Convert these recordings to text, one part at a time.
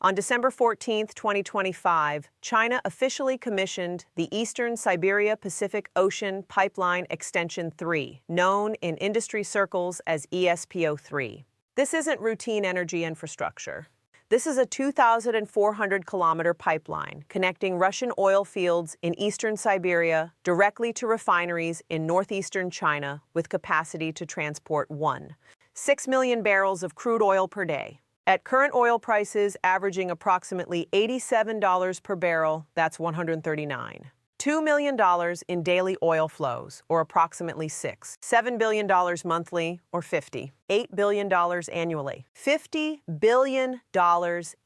On December 14, 2025, China officially commissioned the Eastern Siberia Pacific Ocean Pipeline Extension 3, known in industry circles as ESPO3. This isn't routine energy infrastructure. This is a 2,400-kilometer pipeline connecting Russian oil fields in eastern Siberia directly to refineries in northeastern China with capacity to transport 1.6 million barrels of crude oil per day. At current oil prices averaging approximately $87 per barrel, that's $139.2 million in daily oil flows, or approximately $7 billion monthly, or $58 billion annually. $50 billion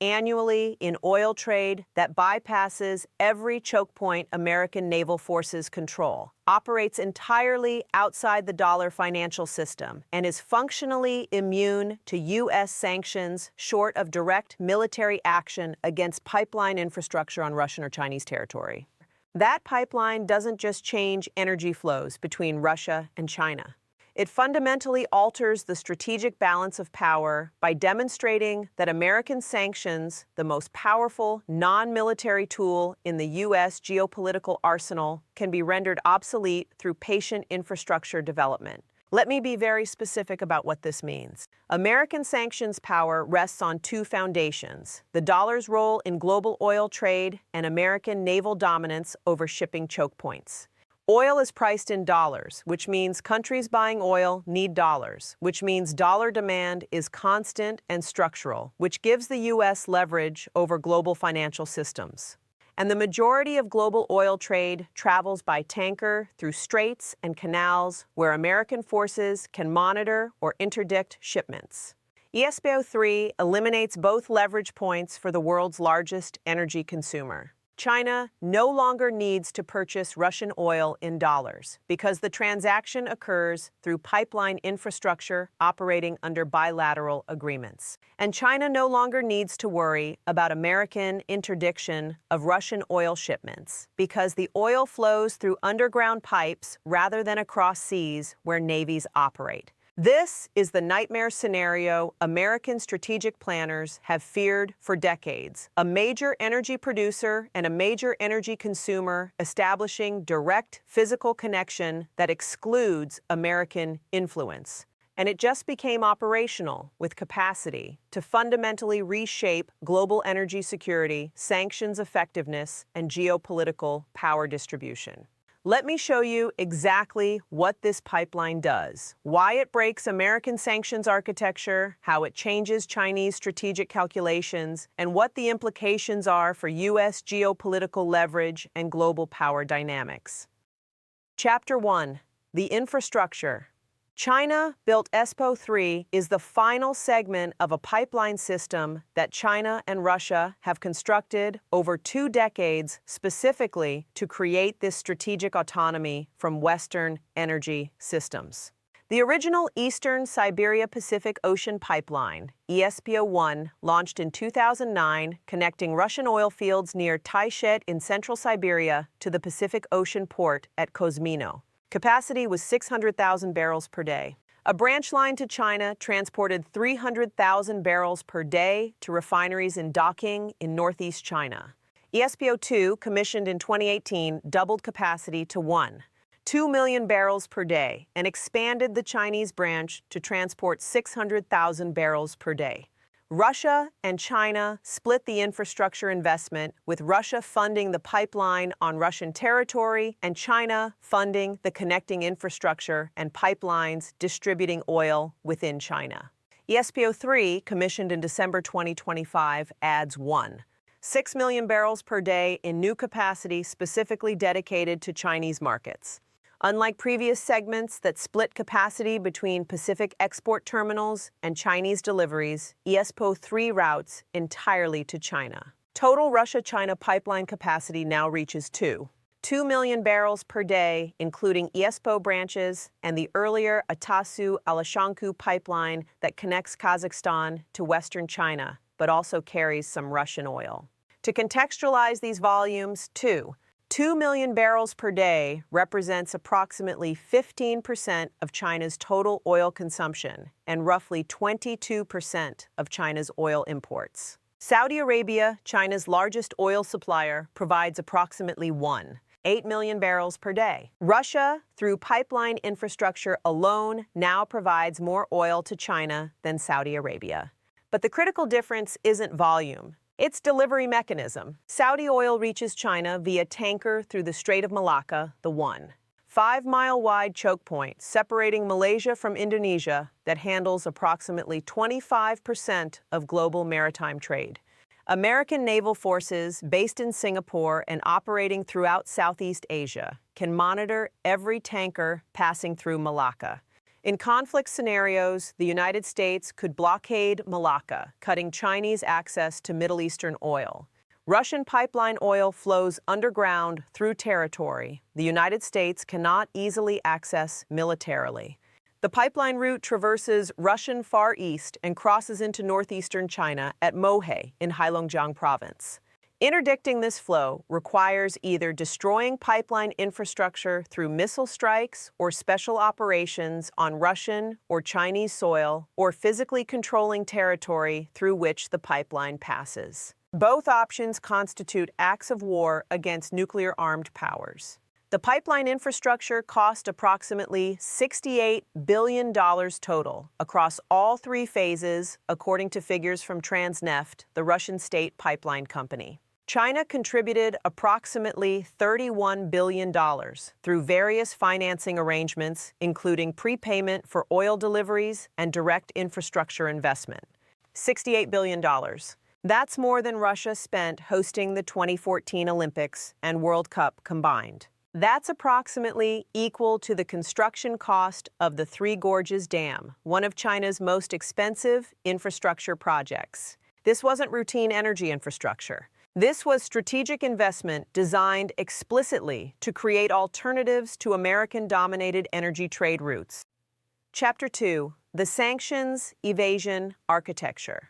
annually in oil trade that bypasses every choke point American naval forces control, operates entirely outside the dollar financial system, and is functionally immune to U.S. sanctions short of direct military action against pipeline infrastructure on Russian or Chinese territory. That pipeline doesn't just change energy flows between Russia and China. It fundamentally alters the strategic balance of power by demonstrating that American sanctions, the most powerful non-military tool in the U.S. geopolitical arsenal, can be rendered obsolete through patient infrastructure development. Let me be very specific about what this means. American sanctions power rests on two foundations: the dollar's role in global oil trade and American naval dominance over shipping choke points. Oil is priced in dollars, which means countries buying oil need dollars, which means dollar demand is constant and structural, which gives the U.S. leverage over global financial systems. And the majority of global oil trade travels by tanker through straits and canals where American forces can monitor or interdict shipments. ESPO3 eliminates both leverage points for the world's largest energy consumer. China no longer needs to purchase Russian oil in dollars because the transaction occurs through pipeline infrastructure operating under bilateral agreements. And China no longer needs to worry about American interdiction of Russian oil shipments because the oil flows through underground pipes rather than across seas where navies operate. This is the nightmare scenario American strategic planners have feared for decades: a major energy producer and a major energy consumer establishing direct physical connection that excludes American influence. And it just became operational with capacity to fundamentally reshape global energy security, sanctions effectiveness, and geopolitical power distribution. Let me show you exactly what this pipeline does, why it breaks American sanctions architecture, how it changes Chinese strategic calculations, and what the implications are for U.S. geopolitical leverage and global power dynamics. Chapter 1. The Infrastructure. China built ESPO3 is the final segment of a pipeline system that China and Russia have constructed over 2 decades specifically to create this strategic autonomy from Western energy systems. The original Eastern Siberia Pacific Ocean Pipeline, ESPO1, launched in 2009, connecting Russian oil fields near Taishet in central Siberia to the Pacific Ocean port at Kozmino. Capacity was 600,000 barrels per day. A branch line to China transported 300,000 barrels per day to refineries in Docking in northeast China. ESPO2, commissioned in 2018, doubled capacity to 1.2 million barrels per day and expanded the Chinese branch to transport 600,000 barrels per day. Russia and China split the infrastructure investment, with Russia funding the pipeline on Russian territory and China funding the connecting infrastructure and pipelines distributing oil within China. ESPO3, commissioned in December 2025, adds 1.6 million barrels per day in new capacity specifically dedicated to Chinese markets. Unlike previous segments that split capacity between Pacific export terminals and Chinese deliveries, ESPO3 routes entirely to China. Total Russia-China pipeline capacity now reaches 2 million barrels per day, including ESPO branches and the earlier Atasu-Alashanku pipeline that connects Kazakhstan to western China, but also carries some Russian oil. To contextualize these volumes, 2 million barrels per day represents approximately 15% of China's total oil consumption and roughly 22% of China's oil imports. Saudi Arabia, China's largest oil supplier, provides approximately 1.8 million barrels per day. Russia, through pipeline infrastructure alone, now provides more oil to China than Saudi Arabia. But the critical difference isn't volume. It's delivery mechanism. Saudi oil reaches China via tanker through the Strait of Malacca, the 1.5-mile-wide choke point separating Malaysia from Indonesia that handles approximately 25% of global maritime trade. American naval forces based in Singapore and operating throughout Southeast Asia can monitor every tanker passing through Malacca. In conflict scenarios, the United States could blockade Malacca, cutting Chinese access to Middle Eastern oil. Russian pipeline oil flows underground through territory the United States cannot easily access militarily. The pipeline route traverses Russian Far East and crosses into northeastern China at Mohe in Heilongjiang Province. Interdicting this flow requires either destroying pipeline infrastructure through missile strikes or special operations on Russian or Chinese soil, or physically controlling territory through which the pipeline passes. Both options constitute acts of war against nuclear-armed powers. The pipeline infrastructure cost approximately $68 billion total across all three phases, according to figures from Transneft, the Russian state pipeline company. China contributed approximately $31 billion through various financing arrangements, including prepayment for oil deliveries and direct infrastructure investment. $68 billion. That's more than Russia spent hosting the 2014 Olympics and World Cup combined. That's approximately equal to the construction cost of the Three Gorges Dam, one of China's most expensive infrastructure projects. This wasn't routine energy infrastructure. This was strategic investment designed explicitly to create alternatives to American-dominated energy trade routes. Chapter 2. The Sanctions, Evasion, Architecture.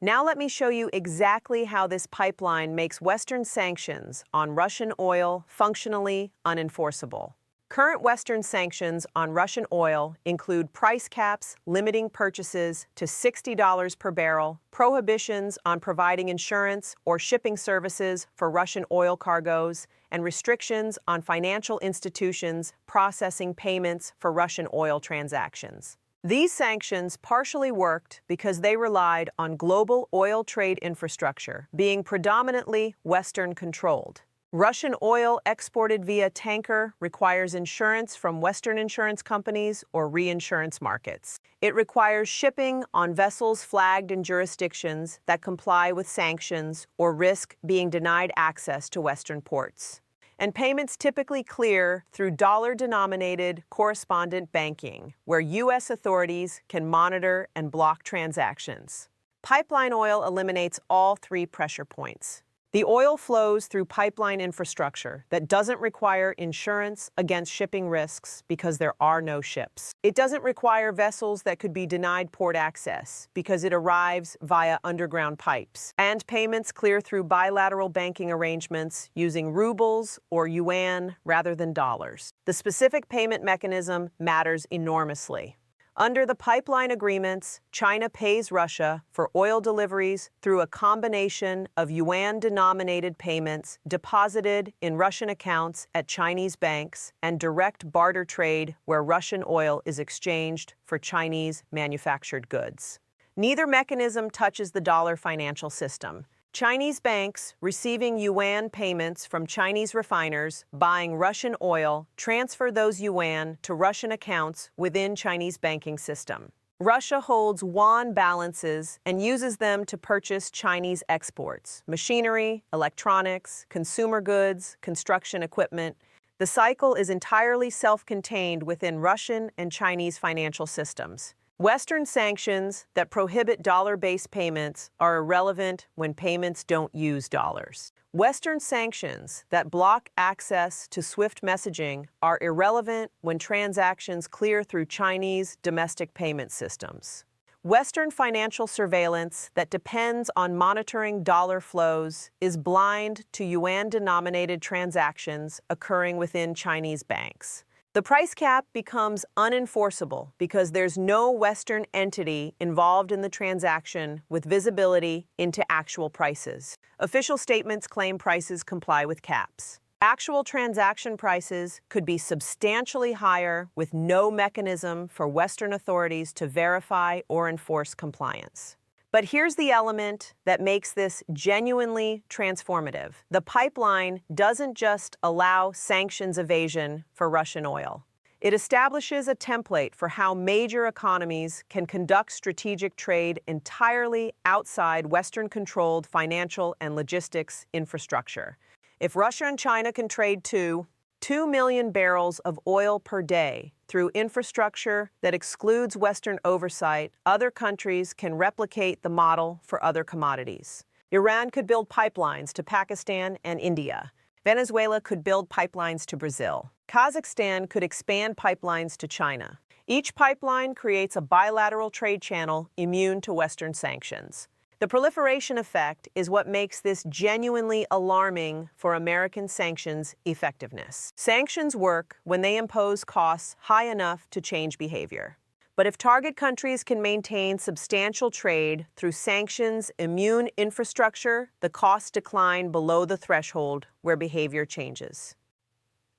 Now let me show you exactly how this pipeline makes Western sanctions on Russian oil functionally unenforceable. Current Western sanctions on Russian oil include price caps limiting purchases to $60 per barrel, prohibitions on providing insurance or shipping services for Russian oil cargoes, and restrictions on financial institutions processing payments for Russian oil transactions. These sanctions partially worked because they relied on global oil trade infrastructure being predominantly Western-controlled. Russian oil exported via tanker requires insurance from Western insurance companies or reinsurance markets. It requires shipping on vessels flagged in jurisdictions that comply with sanctions or risk being denied access to Western ports. And payments typically clear through dollar-denominated correspondent banking, where U.S. authorities can monitor and block transactions. Pipeline oil eliminates all three pressure points. The oil flows through pipeline infrastructure that doesn't require insurance against shipping risks because there are no ships. It doesn't require vessels that could be denied port access because it arrives via underground pipes. And payments clear through bilateral banking arrangements using rubles or yuan rather than dollars. The specific payment mechanism matters enormously. Under the pipeline agreements, China pays Russia for oil deliveries through a combination of yuan-denominated payments deposited in Russian accounts at Chinese banks and direct barter trade where Russian oil is exchanged for Chinese manufactured goods. Neither mechanism touches the dollar financial system. Chinese banks receiving yuan payments from Chinese refiners buying Russian oil transfer those yuan to Russian accounts within Chinese banking system. Russia holds yuan balances and uses them to purchase Chinese exports, machinery, electronics, consumer goods, construction equipment. The cycle is entirely self-contained within Russian and Chinese financial systems. Western sanctions that prohibit dollar-based payments are irrelevant when payments don't use dollars. Western sanctions that block access to SWIFT messaging are irrelevant when transactions clear through Chinese domestic payment systems. Western financial surveillance that depends on monitoring dollar flows is blind to yuan-denominated transactions occurring within Chinese banks. The price cap becomes unenforceable because there's no Western entity involved in the transaction with visibility into actual prices. Official statements claim prices comply with caps. Actual transaction prices could be substantially higher with no mechanism for Western authorities to verify or enforce compliance. But here's the element that makes this genuinely transformative. The pipeline doesn't just allow sanctions evasion for Russian oil. It establishes a template for how major economies can conduct strategic trade entirely outside Western-controlled financial and logistics infrastructure. If Russia and China can trade 2 million barrels of oil per day through infrastructure that excludes Western oversight, other countries can replicate the model for other commodities. Iran could build pipelines to Pakistan and India. Venezuela could build pipelines to Brazil. Kazakhstan could expand pipelines to China. Each pipeline creates a bilateral trade channel immune to Western sanctions. The proliferation effect is what makes this genuinely alarming for American sanctions effectiveness. Sanctions work when they impose costs high enough to change behavior. But if target countries can maintain substantial trade through sanctions-immune infrastructure, the costs decline below the threshold where behavior changes.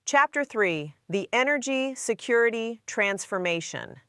Chapter 3: The Energy Security Transformation.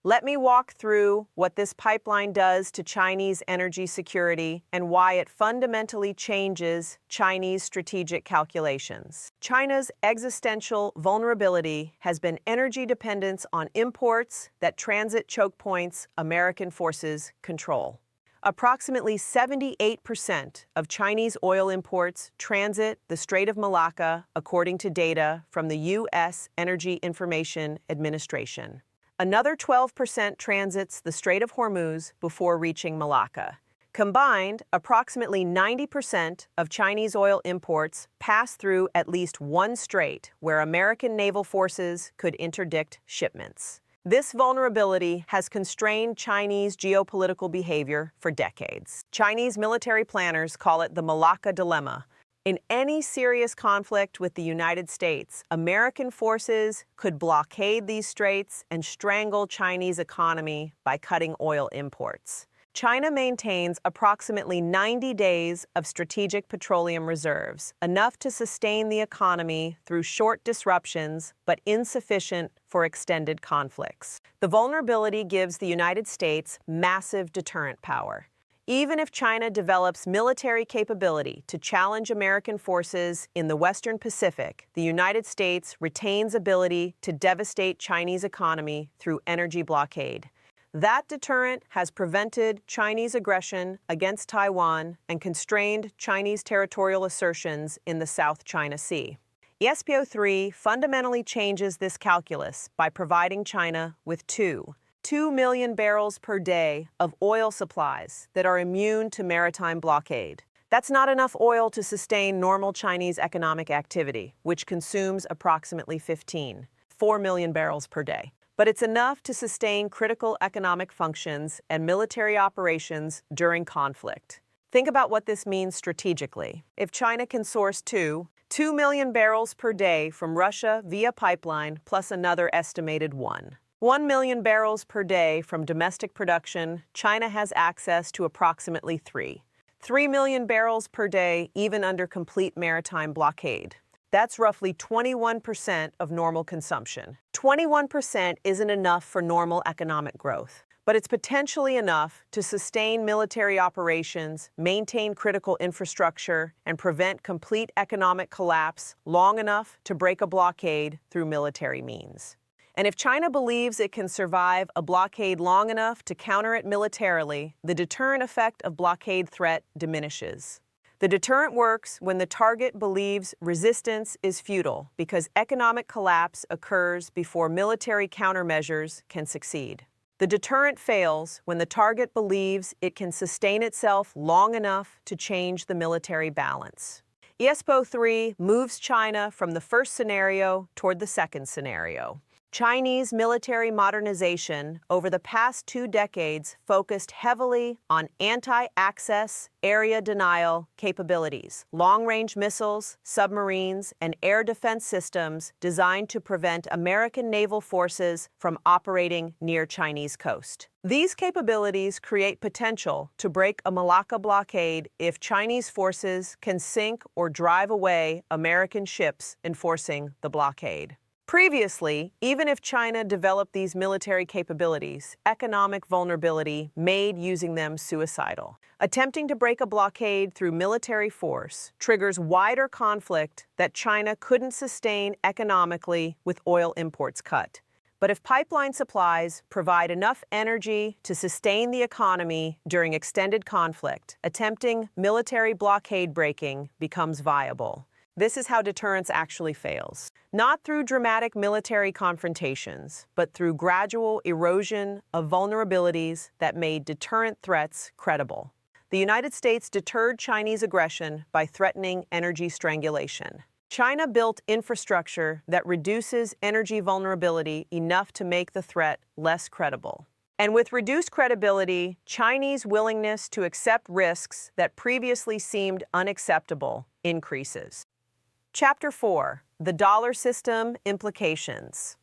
Let me walk through what this pipeline does to Chinese energy security and why it fundamentally changes Chinese strategic calculations. China's existential vulnerability has been energy dependence on imports that transit choke points American forces control. Approximately 78% of Chinese oil imports transit the Strait of Malacca, according to data from the U.S. Energy Information Administration. Another 12% transits the Strait of Hormuz before reaching Malacca. Combined, approximately 90% of Chinese oil imports pass through at least one strait where American naval forces could interdict shipments. This vulnerability has constrained Chinese geopolitical behavior for decades. Chinese military planners call it the Malacca Dilemma. In any serious conflict with the United States, American forces could blockade these straits and strangle Chinese economy by cutting oil imports. China maintains approximately 90 days of strategic petroleum reserves, enough to sustain the economy through short disruptions, but insufficient for extended conflicts. The vulnerability gives the United States massive deterrent power. Even if China develops military capability to challenge American forces in the Western Pacific, the United States retains ability to devastate Chinese economy through energy blockade. That deterrent has prevented Chinese aggression against Taiwan and constrained Chinese territorial assertions in the South China Sea. ESPO3 fundamentally changes this calculus by providing China with 2 million barrels per day of oil supplies that are immune to maritime blockade. That's not enough oil to sustain normal Chinese economic activity, which consumes approximately 4 million barrels per day. But it's enough to sustain critical economic functions and military operations during conflict. Think about what this means strategically. If China can source 2 million barrels per day from Russia via pipeline, plus another estimated 1 million barrels per day from domestic production, China has access to approximately 3 million barrels per day even under complete maritime blockade. That's roughly 21% of normal consumption. 21% isn't enough for normal economic growth, but it's potentially enough to sustain military operations, maintain critical infrastructure, and prevent complete economic collapse long enough to break a blockade through military means. And if China believes it can survive a blockade long enough to counter it militarily, the deterrent effect of blockade threat diminishes. The deterrent works when the target believes resistance is futile because economic collapse occurs before military countermeasures can succeed. The deterrent fails when the target believes it can sustain itself long enough to change the military balance. ESPO3 moves China from the first scenario toward the second scenario. Chinese military modernization over the past 2 decades focused heavily on anti-access, area denial capabilities, long-range missiles, submarines, and air defense systems designed to prevent American naval forces from operating near Chinese coast. These capabilities create potential to break a Malacca blockade if Chinese forces can sink or drive away American ships enforcing the blockade. Previously, even if China developed these military capabilities, economic vulnerability made using them suicidal. Attempting to break a blockade through military force triggers wider conflict that China couldn't sustain economically with oil imports cut. But if pipeline supplies provide enough energy to sustain the economy during extended conflict, attempting military blockade breaking becomes viable. This is how deterrence actually fails. Not through dramatic military confrontations, but through gradual erosion of vulnerabilities that made deterrent threats credible. The United States deterred Chinese aggression by threatening energy strangulation. China built infrastructure that reduces energy vulnerability enough to make the threat less credible. And with reduced credibility, Chinese willingness to accept risks that previously seemed unacceptable increases. Chapter 4. The Dollar System Implications.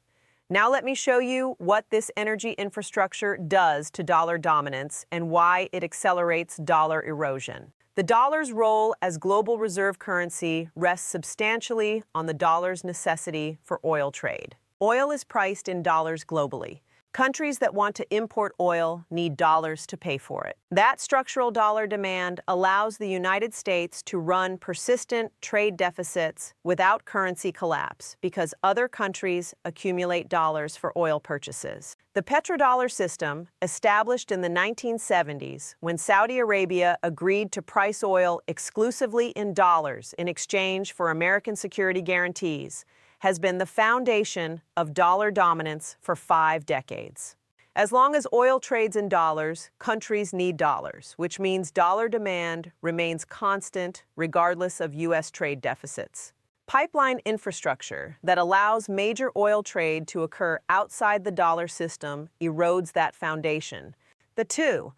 Now let me show you what this energy infrastructure does to dollar dominance and why it accelerates dollar erosion. The dollar's role as global reserve currency rests substantially on the dollar's necessity for oil trade. Oil is priced in dollars globally. Countries that want to import oil need dollars to pay for it. That structural dollar demand allows the United States to run persistent trade deficits without currency collapse because other countries accumulate dollars for oil purchases. The petrodollar system, established in the 1970s when Saudi Arabia agreed to price oil exclusively in dollars in exchange for American security guarantees, has been the foundation of dollar dominance for 5 decades. As long as oil trades in dollars, countries need dollars, which means dollar demand remains constant regardless of U.S. trade deficits. Pipeline infrastructure that allows major oil trade to occur outside the dollar system erodes that foundation. The 2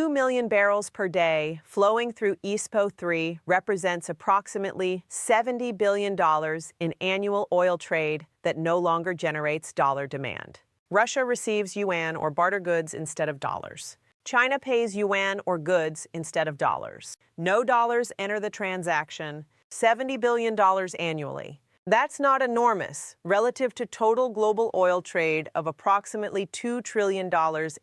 million barrels per day flowing through ISPO 3 represents approximately $70 billion in annual oil trade that no longer generates dollar demand. Russia receives yuan or barter goods instead of dollars. China pays yuan or goods instead of dollars. No dollars enter the transaction, $70 billion annually. That's not enormous relative to total global oil trade of approximately $2 trillion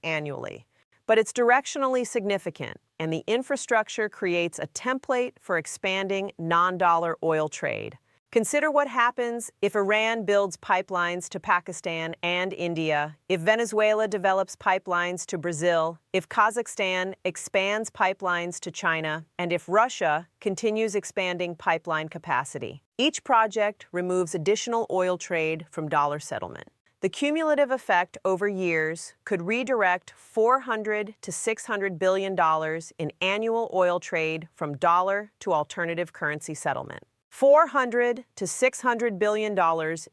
annually. But it's directionally significant, and the infrastructure creates a template for expanding non-dollar oil trade. Consider what happens if Iran builds pipelines to Pakistan and India, if Venezuela develops pipelines to Brazil, if Kazakhstan expands pipelines to China, and if Russia continues expanding pipeline capacity. Each project removes additional oil trade from dollar settlement. The cumulative effect over years could redirect $400 to $600 billion in annual oil trade from dollar to alternative currency settlement. $400 to $600 billion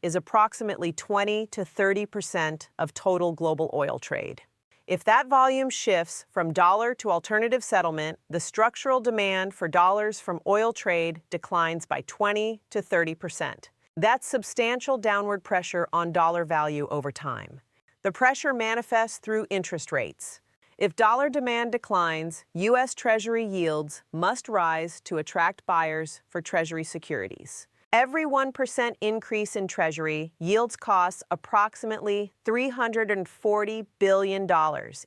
is approximately 20 to 30% of total global oil trade. If that volume shifts from dollar to alternative settlement, the structural demand for dollars from oil trade declines by 20 to 30%. That's substantial downward pressure on dollar value over time. The pressure manifests through interest rates. If dollar demand declines, U.S. Treasury yields must rise to attract buyers for Treasury securities. Every 1% increase in Treasury yields costs approximately $340 billion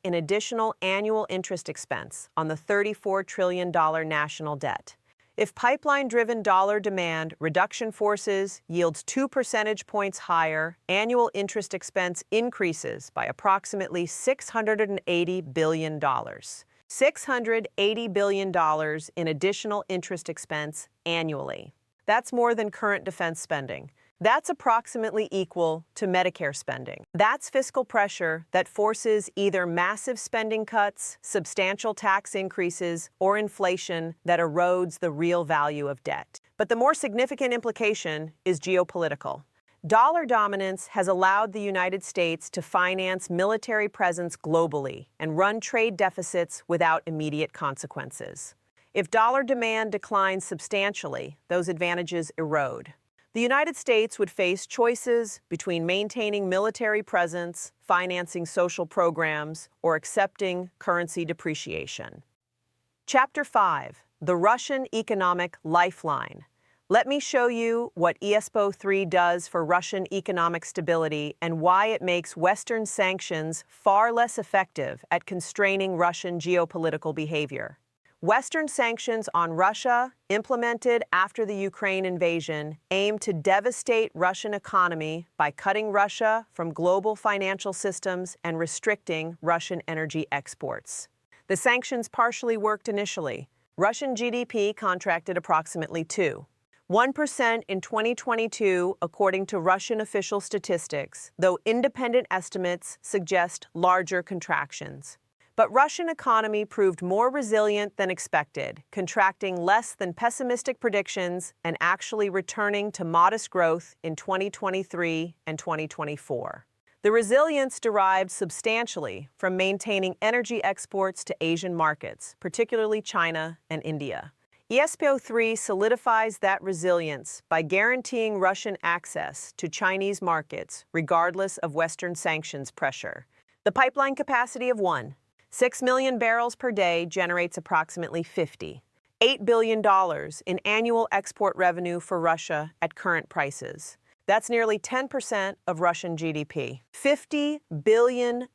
in additional annual interest expense on the $34 trillion national debt. If pipeline-driven dollar demand reduction forces yields 2 percentage points higher, annual interest expense increases by approximately $680 billion. $680 billion in additional interest expense annually. That's more than current defense spending. That's approximately equal to Medicare spending. That's fiscal pressure that forces either massive spending cuts, substantial tax increases, or inflation that erodes the real value of debt. But the more significant implication is geopolitical. Dollar dominance has allowed the United States to finance military presence globally and run trade deficits without immediate consequences. If dollar demand declines substantially, those advantages erode. The United States would face choices between maintaining military presence, financing social programs, or accepting currency depreciation. Chapter 5: The Russian Economic Lifeline. Let me show you what ESPO 3 does for Russian economic stability and why it makes Western sanctions far less effective at constraining Russian geopolitical behavior. Western sanctions on Russia, implemented after the Ukraine invasion, aim to devastate Russian economy by cutting Russia from global financial systems and restricting Russian energy exports. The sanctions partially worked initially. Russian GDP contracted approximately 1% in 2022, according to Russian official statistics, though independent estimates suggest larger contractions. But Russian economy proved more resilient than expected, contracting less than pessimistic predictions and actually returning to modest growth in 2023 and 2024. The resilience derived substantially from maintaining energy exports to Asian markets, particularly China and India. ESPO 3 solidifies that resilience by guaranteeing Russian access to Chinese markets regardless of Western sanctions pressure. The pipeline capacity of 6 million barrels per day generates approximately $58 billion in annual export revenue for Russia at current prices. That's nearly 10% of Russian GDP. $50 billion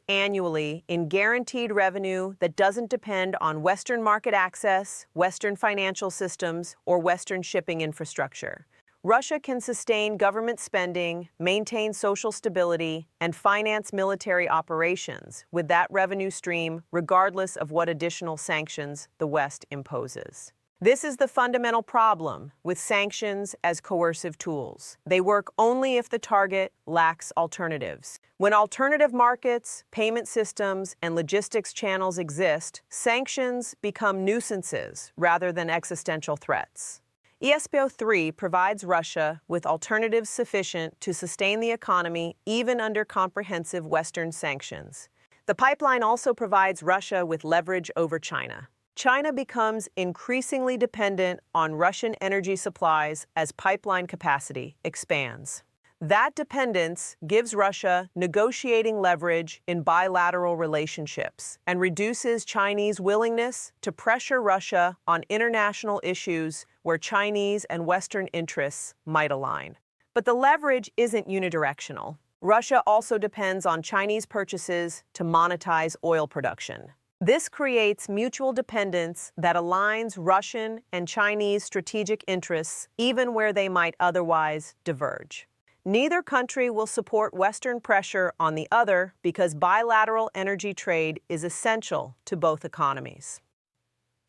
annually in guaranteed revenue that doesn't depend on Western market access, Western financial systems, or Western shipping infrastructure. Russia can sustain government spending, maintain social stability, and finance military operations with that revenue stream regardless of what additional sanctions the West imposes. This is the fundamental problem with sanctions as coercive tools. They work only if the target lacks alternatives. When alternative markets, payment systems, and logistics channels exist, sanctions become nuisances rather than existential threats. ESPO 3 provides Russia with alternatives sufficient to sustain the economy even under comprehensive Western sanctions. The pipeline also provides Russia with leverage over China. China becomes increasingly dependent on Russian energy supplies as pipeline capacity expands. That dependence gives Russia negotiating leverage in bilateral relationships and reduces Chinese willingness to pressure Russia on international issues where Chinese and Western interests might align. But the leverage isn't unidirectional. Russia also depends on Chinese purchases to monetize oil production. This creates mutual dependence that aligns Russian and Chinese strategic interests even where they might otherwise diverge. Neither country will support Western pressure on the other because bilateral energy trade is essential to both economies.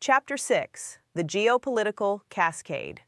Chapter 6: The Geopolitical Cascade.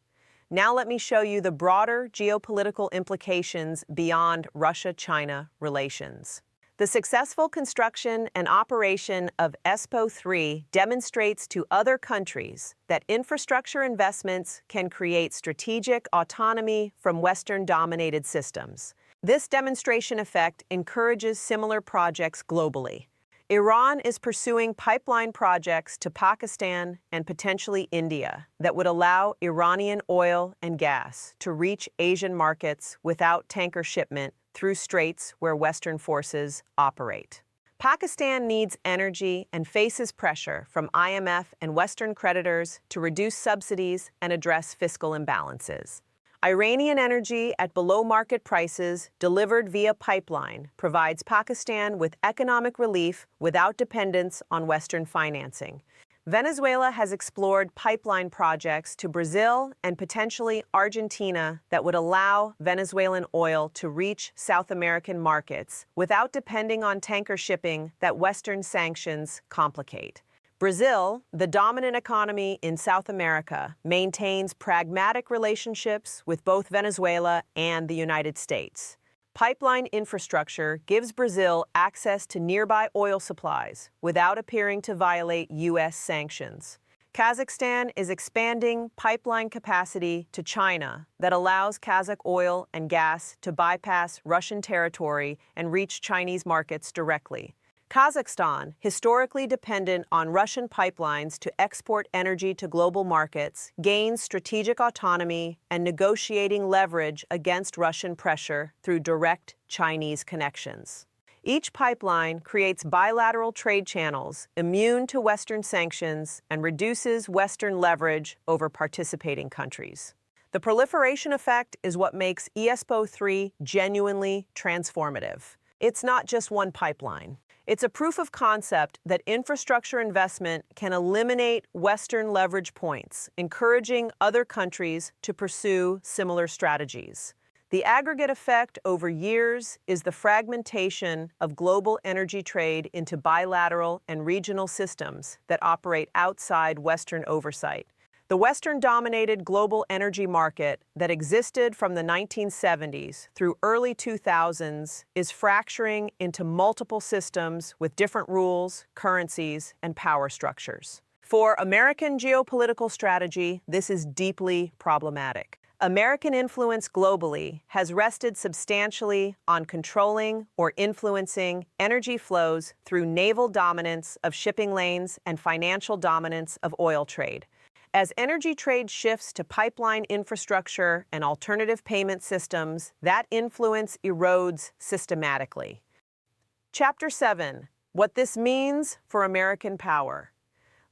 Now let me show you the broader geopolitical implications beyond Russia-China relations. The successful construction and operation of ESPO 3 demonstrates to other countries that infrastructure investments can create strategic autonomy from Western-dominated systems. This demonstration effect encourages similar projects globally. Iran is pursuing pipeline projects to Pakistan and potentially India that would allow Iranian oil and gas to reach Asian markets without tanker shipment through straits where Western forces operate. Pakistan needs energy and faces pressure from IMF and Western creditors to reduce subsidies and address fiscal imbalances. Iranian energy at below-market prices delivered via pipeline provides Pakistan with economic relief without dependence on Western financing. Venezuela has explored pipeline projects to Brazil and potentially Argentina that would allow Venezuelan oil to reach South American markets without depending on tanker shipping that Western sanctions complicate. Brazil, the dominant economy in South America, maintains pragmatic relationships with both Venezuela and the United States. Pipeline infrastructure gives Brazil access to nearby oil supplies without appearing to violate U.S. sanctions. Kazakhstan is expanding pipeline capacity to China that allows Kazakh oil and gas to bypass Russian territory and reach Chinese markets directly. Kazakhstan, historically dependent on Russian pipelines to export energy to global markets, gains strategic autonomy and negotiating leverage against Russian pressure through direct Chinese connections. Each pipeline creates bilateral trade channels immune to Western sanctions and reduces Western leverage over participating countries. The proliferation effect is what makes ESPO-3 genuinely transformative. It's not just one pipeline. It's a proof of concept that infrastructure investment can eliminate Western leverage points, encouraging other countries to pursue similar strategies. The aggregate effect over years is the fragmentation of global energy trade into bilateral and regional systems that operate outside Western oversight. The Western-dominated global energy market that existed from the 1970s through early 2000s is fracturing into multiple systems with different rules, currencies, and power structures. For American geopolitical strategy, this is deeply problematic. American influence globally has rested substantially on controlling or influencing energy flows through naval dominance of shipping lanes and financial dominance of oil trade. As energy trade shifts to pipeline infrastructure and alternative payment systems, that influence erodes systematically. Chapter 7. What this means for American power.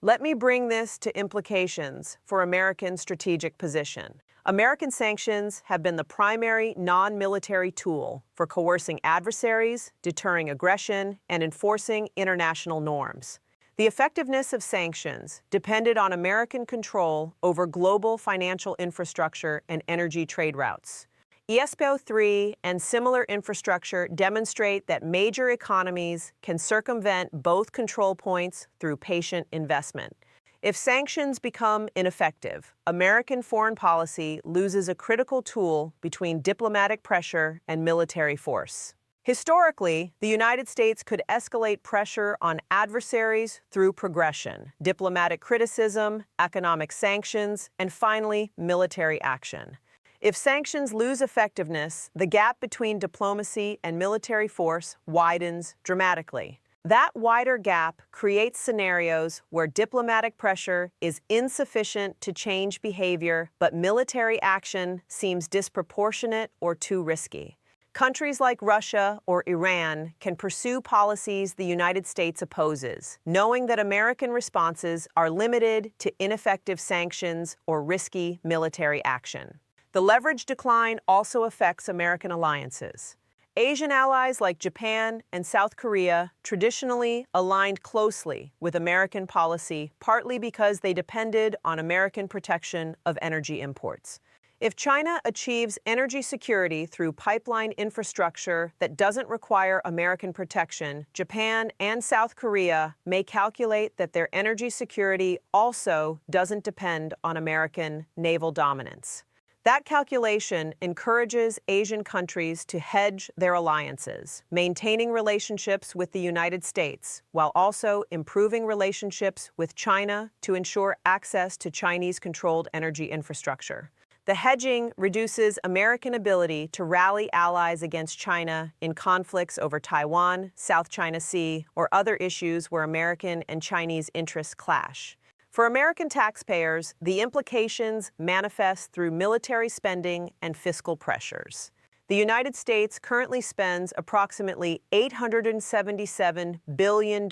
Let me bring this to implications for American strategic position. American sanctions have been the primary non-military tool for coercing adversaries, deterring aggression, and enforcing international norms. The effectiveness of sanctions depended on American control over global financial infrastructure and energy trade routes. ESPO-3 and similar infrastructure demonstrate that major economies can circumvent both control points through patient investment. If sanctions become ineffective, American foreign policy loses a critical tool between diplomatic pressure and military force. Historically, the United States could escalate pressure on adversaries through progression, diplomatic criticism, economic sanctions, and finally, military action. If sanctions lose effectiveness, the gap between diplomacy and military force widens dramatically. That wider gap creates scenarios where diplomatic pressure is insufficient to change behavior, but military action seems disproportionate or too risky. Countries like Russia or Iran can pursue policies the United States opposes, knowing that American responses are limited to ineffective sanctions or risky military action. The leverage decline also affects American alliances. Asian allies like Japan and South Korea traditionally aligned closely with American policy, partly because they depended on American protection of energy imports. If China achieves energy security through pipeline infrastructure that doesn't require American protection, Japan and South Korea may calculate that their energy security also doesn't depend on American naval dominance. That calculation encourages Asian countries to hedge their alliances, maintaining relationships with the United States, while also improving relationships with China to ensure access to Chinese-controlled energy infrastructure. The hedging reduces American ability to rally allies against China in conflicts over Taiwan, South China Sea, or other issues where American and Chinese interests clash. For American taxpayers, the implications manifest through military spending and fiscal pressures. The United States currently spends approximately $877 billion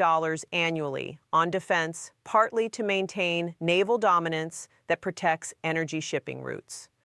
annually on defense, partly to maintain naval dominance that protects energy shipping routes.